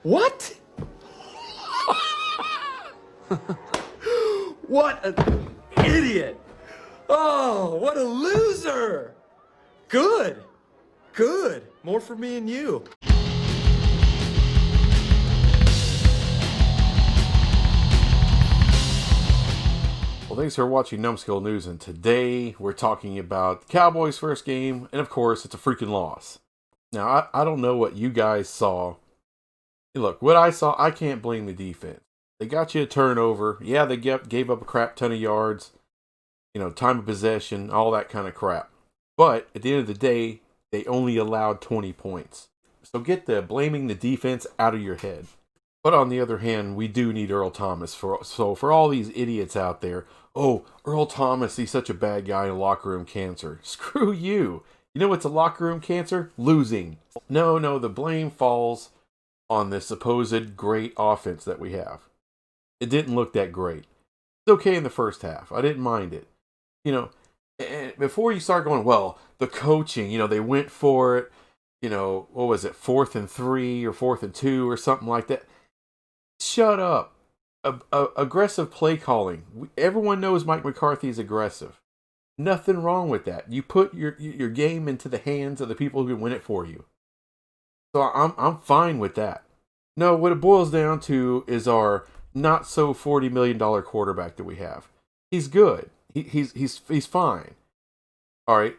What? What an idiot! Oh, what a loser! Good. Good. More for me and you. Well, thanks for watching Numbskull News, and today we're talking about the Cowboys' first game, and of course, it's a freaking loss. Now, I don't know what you guys saw. Look, what I saw, I can't blame the defense. They got you a turnover. Yeah, they gave up a crap ton of yards, time of possession, all that kind of crap. But at the end of the day, they only allowed 20 points. So get the blaming the defense out of your head. But on the other hand, we do need Earl Thomas. So for all these idiots out there, oh, Earl Thomas, he's such a bad guy in locker room cancer. Screw you. You know what's a locker room cancer? Losing. No, the blame falls on this supposed great offense that we have. It didn't look that great. It's okay in the first half. I didn't mind it. And before you start going, well, the coaching, they went for it, what was it, 4th and 3 or 4th and 2 or something like that. Shut up. Aggressive play calling. Everyone knows Mike McCarthy is aggressive. Nothing wrong with that. You put your game into the hands of the people who can win it for you. So I'm fine with that. No, what it boils down to is our not so $40 million quarterback that we have. He's good. He's fine. All right.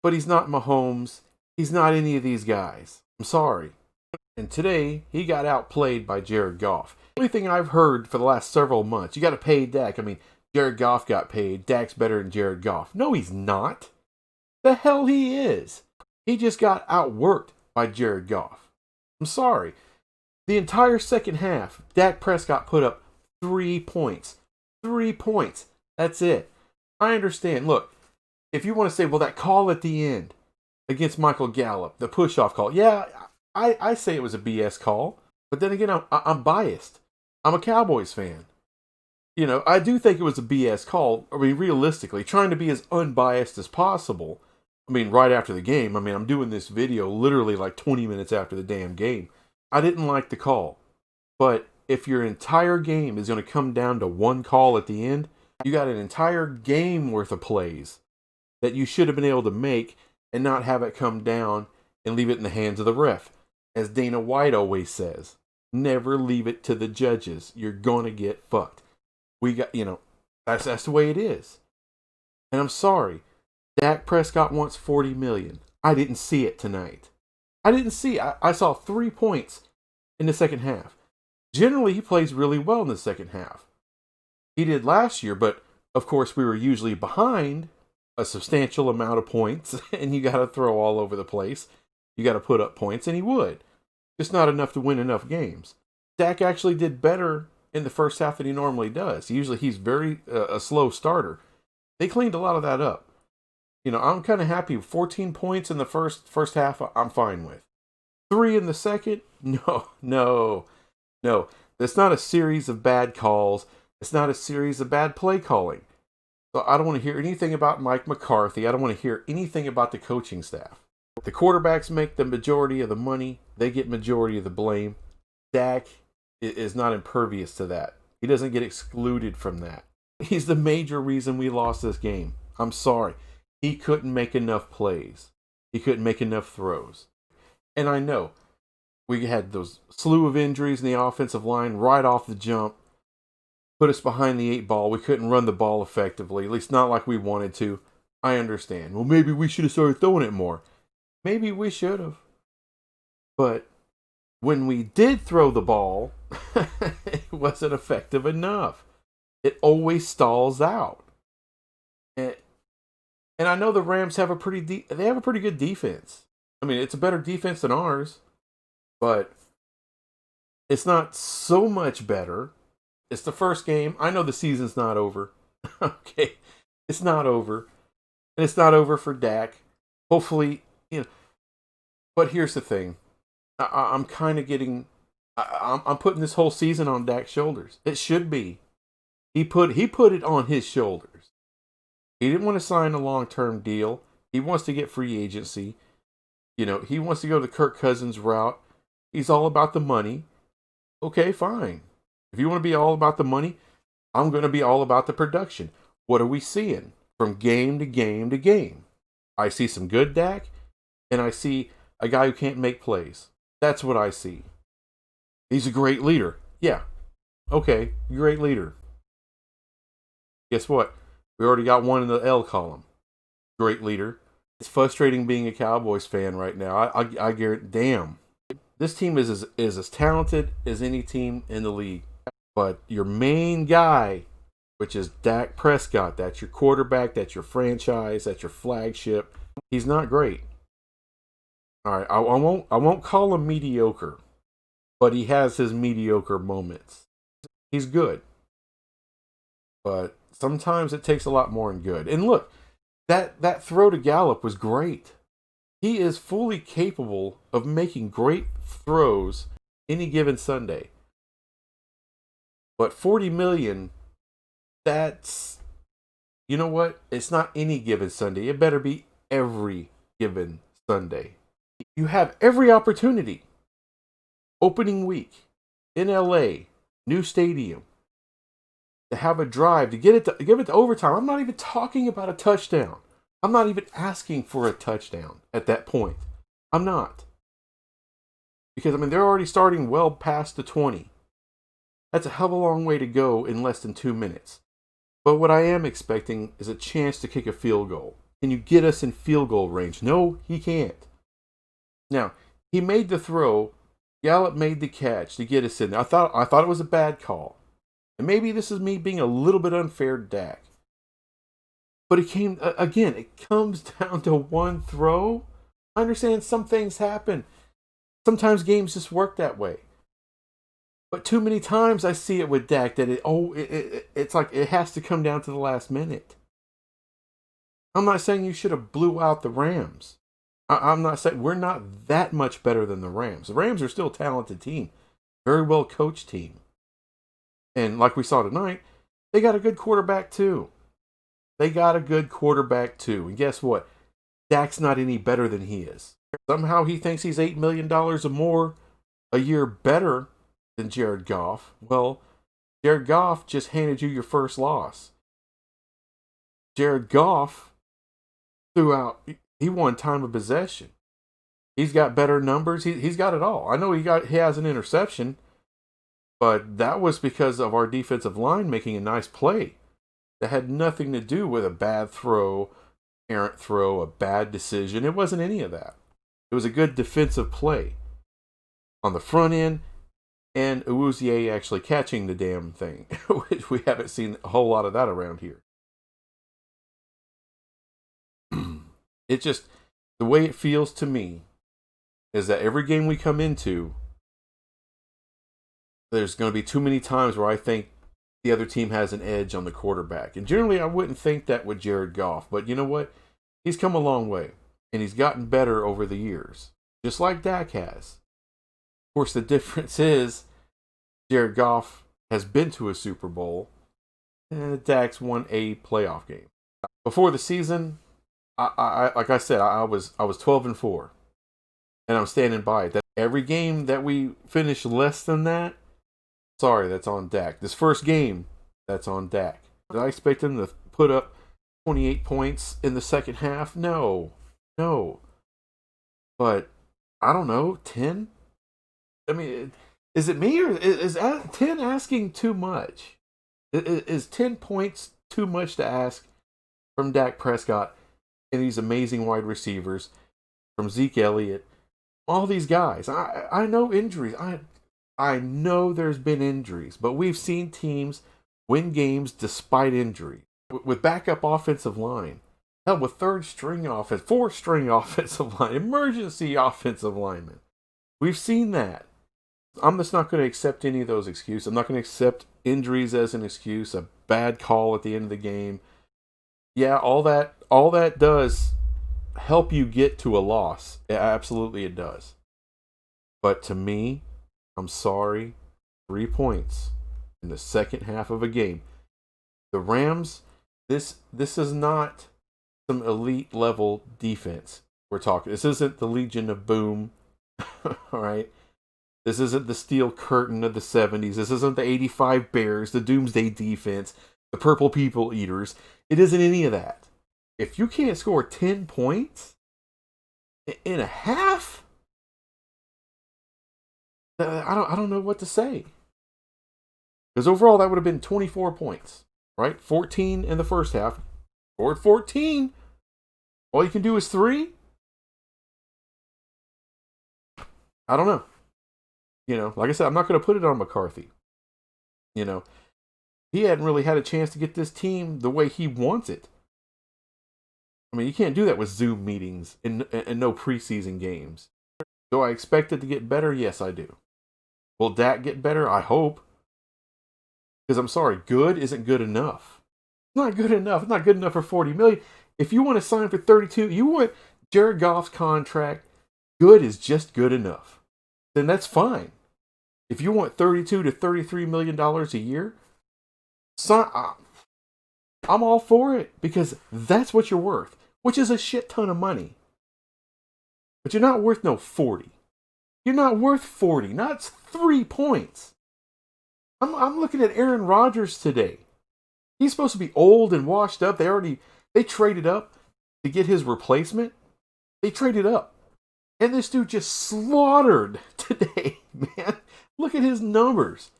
But he's not Mahomes. He's not any of these guys. I'm sorry. And today, he got outplayed by Jared Goff. The only thing I've heard for the last several months, you got to pay Dak. I mean, Jared Goff got paid. Dak's better than Jared Goff. No, he's not. The hell he is. He just got outworked by Jared Goff. I'm sorry. The entire second half, Dak Prescott put up 3 points. 3 points. That's it. I understand. Look, if you want to say, well, that call at the end against Michael Gallup, the push-off call, yeah, I say it was a BS call. But then again, I'm biased. I'm a Cowboys fan. I do think it was a BS call. I mean, realistically, trying to be as unbiased as possible. I mean, right after the game. I mean, I'm doing this video literally like 20 minutes after the damn game. I didn't like the call. But if your entire game is going to come down to one call at the end, you got an entire game worth of plays that you should have been able to make and not have it come down and leave it in the hands of the ref. As Dana White always says, never leave it to the judges. You're going to get fucked. We got, that's the way it is. And I'm sorry. Dak Prescott wants $40 million. I didn't see it tonight. I didn't see it. I saw 3 points in the second half. Generally, he plays really well in the second half. He did last year, but of course we were usually behind a substantial amount of points, and you got to throw all over the place. You got to put up points, and he would. Just not enough to win enough games. Dak actually did better in the first half than he normally does. Usually he's very a slow starter. They cleaned a lot of that up. I'm kind of happy. 14 points in the first half, I'm fine with. 3 in the second? No. It's not a series of bad calls. It's not a series of bad play calling. So I don't want to hear anything about Mike McCarthy. I don't want to hear anything about the coaching staff. The quarterbacks make the majority of the money. They get majority of the blame. Dak is not impervious to that. He doesn't get excluded from that. He's the major reason we lost this game. I'm sorry. He couldn't make enough plays. He couldn't make enough throws. And I know we had those slew of injuries in the offensive line right off the jump. Put us behind the 8 ball. We couldn't run the ball effectively, at least not like we wanted to. I understand. Well, maybe we should have started throwing it more. Maybe we should have. But when we did throw the ball, it wasn't effective enough. It always stalls out. And I know the Rams have a pretty good defense. I mean, it's a better defense than ours, but it's not so much better. It's the first game. I know the season's not over. Okay. It's not over. And it's not over for Dak. Hopefully, But here's the thing. I'm kind of getting... I'm putting this whole season on Dak's shoulders. It should be. He put it on his shoulders. He didn't want to sign a long-term deal. He wants to get free agency. He wants to go the Kirk Cousins route. He's all about the money. Okay, fine. If you want to be all about the money, I'm going to be all about the production. What are we seeing from game to game to game? I see some good Dak, and I see a guy who can't make plays. That's what I see. He's a great leader. Yeah. Okay, great leader. Guess what? We already got one in the L column. Great leader. It's frustrating being a Cowboys fan right now. I guarantee, damn. This team is as talented as any team in the league. But your main guy, which is Dak Prescott, that's your quarterback, that's your franchise, that's your flagship. He's not great. All right, I won't call him mediocre, but he has his mediocre moments. He's good, but sometimes it takes a lot more than good. And look, that throw to Gallup was great. He is fully capable of making great throws any given Sunday. But 40 million, that's, you know what? It's not any given Sunday. It better be every given Sunday. You have every opportunity. Opening week in LA, new stadium, to have a drive, to give it to overtime. I'm not even talking about a touchdown. I'm not even asking for a touchdown at that point. I'm not. Because, I mean, they're already starting well past the 20. That's a hell of a long way to go in less than 2 minutes. But what I am expecting is a chance to kick a field goal. Can you get us in field goal range? No, he can't. Now, he made the throw. Gallup made the catch to get us in there. I thought it was a bad call. And maybe this is me being a little bit unfair to Dak. But it came, again, it comes down to one throw. I understand some things happen. Sometimes games just work that way. But too many times I see it with Dak that it's like it has to come down to the last minute. I'm not saying you should have blew out the Rams. I'm not saying we're not that much better than the Rams. The Rams are still a talented team, very well coached team. And like we saw tonight, they got a good quarterback too. And guess what? Dak's not any better than he is. Somehow he thinks he's $8 million or more a year better than Jared Goff. Well, Jared Goff just handed you your first loss. Jared Goff he won time of possession. He's got better numbers. He's got it all. I know he has an interception, but that was because of our defensive line making a nice play. That had nothing to do with a bad throw, errant throw, a bad decision. It wasn't any of that. It was a good defensive play on the front end, and Awuzie actually catching the damn thing, which we haven't seen a whole lot of that around here. It just, the way it feels to me is that every game we come into, there's going to be too many times where I think the other team has an edge on the quarterback. And generally, I wouldn't think that with Jared Goff. But you know what? He's come a long way. And he's gotten better over the years. Just like Dak has. Of course, the difference is Jared Goff has been to a Super Bowl. And Dak's won a playoff game. Before the season, I like I said, I was 12-4. And I'm standing by it. That every game that we finish less than that, sorry, that's on Dak. This first game, that's on Dak. Did I expect him to put up 28 points in the second half? No. But, I don't know, 10? I mean, is it me or is 10 asking too much? Is 10 points too much to ask from Dak Prescott and these amazing wide receivers, from Zeke Elliott, all these guys? I know injuries. I know there's been injuries, but we've seen teams win games despite injury. With backup offensive line. Hell, with fourth-string offensive line, emergency offensive linemen. We've seen that. I'm just not going to accept any of those excuses. I'm not going to accept injuries as an excuse, a bad call at the end of the game. Yeah, all that does help you get to a loss. Absolutely it does. But to me, I'm sorry, 3 points in the second half of a game. The Rams, this is not some elite level defense we're talking. This isn't the Legion of Boom, all right? This isn't the steel curtain of the 70s. This isn't the 85 Bears, the Doomsday Defense, the Purple People Eaters. It isn't any of that. If you can't score 10 points in a half, I don't know what to say. Because overall, that would have been 24 points, right? 14 in the first half. Scored 14. All you can do is 3. I don't know. Like I said, I'm not going to put it on McCarthy. He hadn't really had a chance to get this team the way he wants it. I mean, you can't do that with Zoom meetings and no preseason games. Do I expect it to get better? Yes, I do. Will Dak get better? I hope. Because I'm sorry, good isn't good enough. It's not good enough. It's not good enough for $40 million. If you want to sign for 32, you want Jared Goff's contract, good is just good enough. Then that's fine. If you want $32 to $33 million a year, I'm all for it because that's what you're worth, which is a shit ton of money. But you're not worth no 40. You're not worth 40. Not 3 points. I'm looking at Aaron Rodgers today. He's supposed to be old and washed up. They traded up to get his replacement. They traded up. And this dude just slaughtered today, man. Look at his numbers.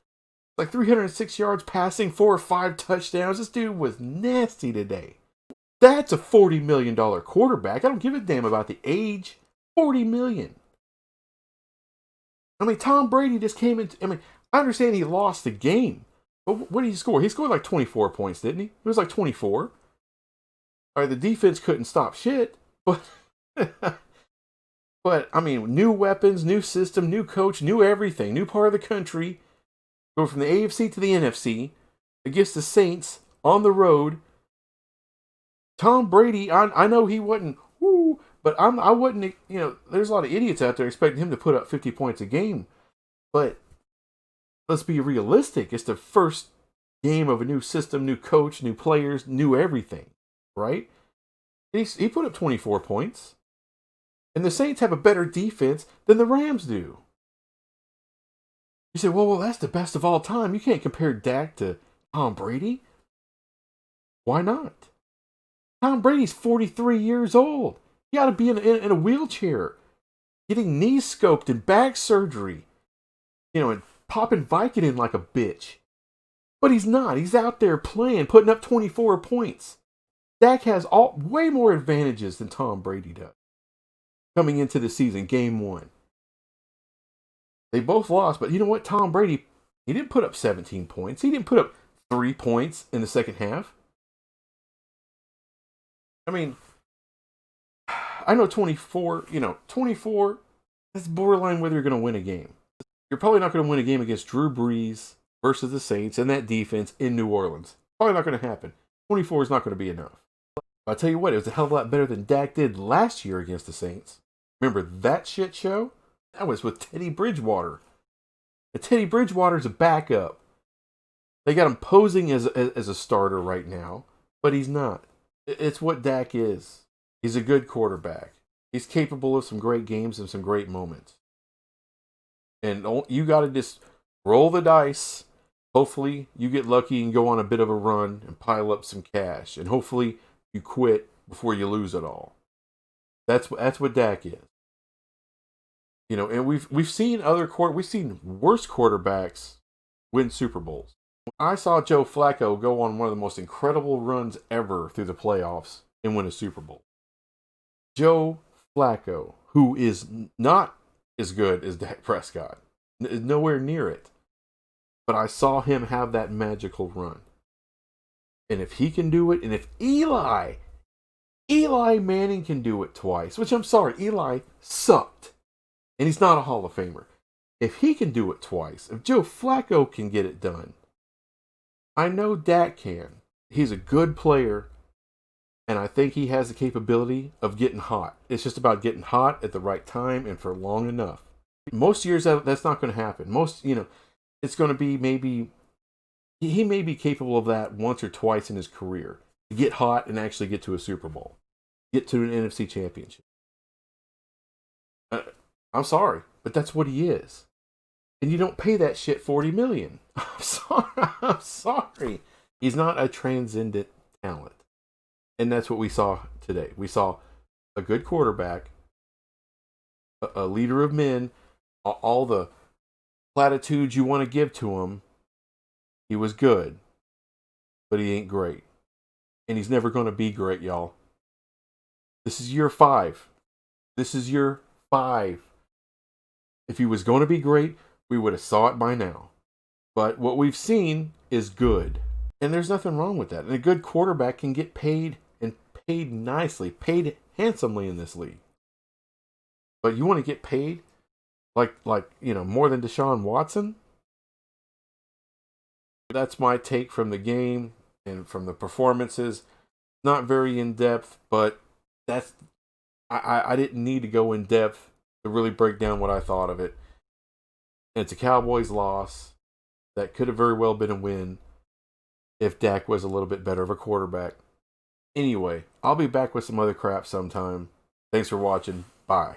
Like 306 yards passing, 4 or 5 touchdowns. This dude was nasty today. That's a $40 million quarterback. I don't give a damn about the age. $40 million. I mean, Tom Brady just came in. I understand he lost the game. But what did he score? He scored like 24 points, didn't he? It was like 24. All right, the defense couldn't stop shit. But, I mean, new weapons, new system, new coach, new everything, new part of the country. Go from the AFC to the NFC against the Saints on the road. Tom Brady, I know he wasn't, but I wouldn't, there's a lot of idiots out there expecting him to put up 50 points a game. But let's be realistic. It's the first game of a new system, new coach, new players, new everything, right? He put up 24 points. And the Saints have a better defense than the Rams do. You say, well, that's the best of all time. You can't compare Dak to Tom Brady. Why not? Tom Brady's 43 years old. He ought to be in a wheelchair, getting knees scoped and back surgery, and popping Vicodin like a bitch. But he's not. He's out there playing, putting up 24 points. Dak has way more advantages than Tom Brady does. Coming into the season, game 1. They both lost, but you know what? Tom Brady, he didn't put up 17 points. He didn't put up 3 points in the second half. I mean, I know 24, 24, that's borderline whether you're going to win a game. You're probably not going to win a game against Drew Brees versus the Saints and that defense in New Orleans. Probably not going to happen. 24 is not going to be enough. But I'll tell you what, it was a hell of a lot better than Dak did last year against the Saints. Remember that shit show? That was with Teddy Bridgewater. And Teddy Bridgewater's a backup. They got him posing as a starter right now, but he's not. It's what Dak is. He's a good quarterback. He's capable of some great games and some great moments. And you got to just roll the dice. Hopefully you get lucky and go on a bit of a run and pile up some cash. And hopefully you quit before you lose it all. That's what Dak is. And we've seen we've seen worse quarterbacks win Super Bowls. I saw Joe Flacco go on one of the most incredible runs ever through the playoffs and win a Super Bowl. Joe Flacco, who is not as good as Dak Prescott, is nowhere near it. But I saw him have that magical run. And if he can do it, and if Eli Manning can do it twice, which I'm sorry, Eli sucked. And he's not a Hall of Famer. If he can do it twice, if Joe Flacco can get it done, I know Dak can. He's a good player, and I think he has the capability of getting hot. It's just about getting hot at the right time and for long enough. Most years, that's not going to happen. It's going to be maybe, he may be capable of that once or twice in his career. To get hot and actually get to a Super Bowl. Get to an NFC championship. I'm sorry, but that's what he is. And you don't pay that shit $40 million. I'm sorry. I'm sorry. He's not a transcendent talent. And that's what we saw today. We saw a good quarterback, a leader of men, all the platitudes you want to give to him. He was good, but he ain't great. And he's never going to be great, y'all. This is year 5. This is year 5. If he was going to be great, we would have saw it by now. But what we've seen is good. And there's nothing wrong with that. And a good quarterback can get paid, and paid nicely, paid handsomely in this league. But you want to get paid like more than Deshaun Watson? That's my take from the game and from the performances. Not very in depth, but that's I didn't need to go in depth to really break down what I thought of it. And it's a Cowboys loss that could have very well been a win if Dak was a little bit better of a quarterback. Anyway, I'll be back with some other crap sometime. Thanks for watching. Bye.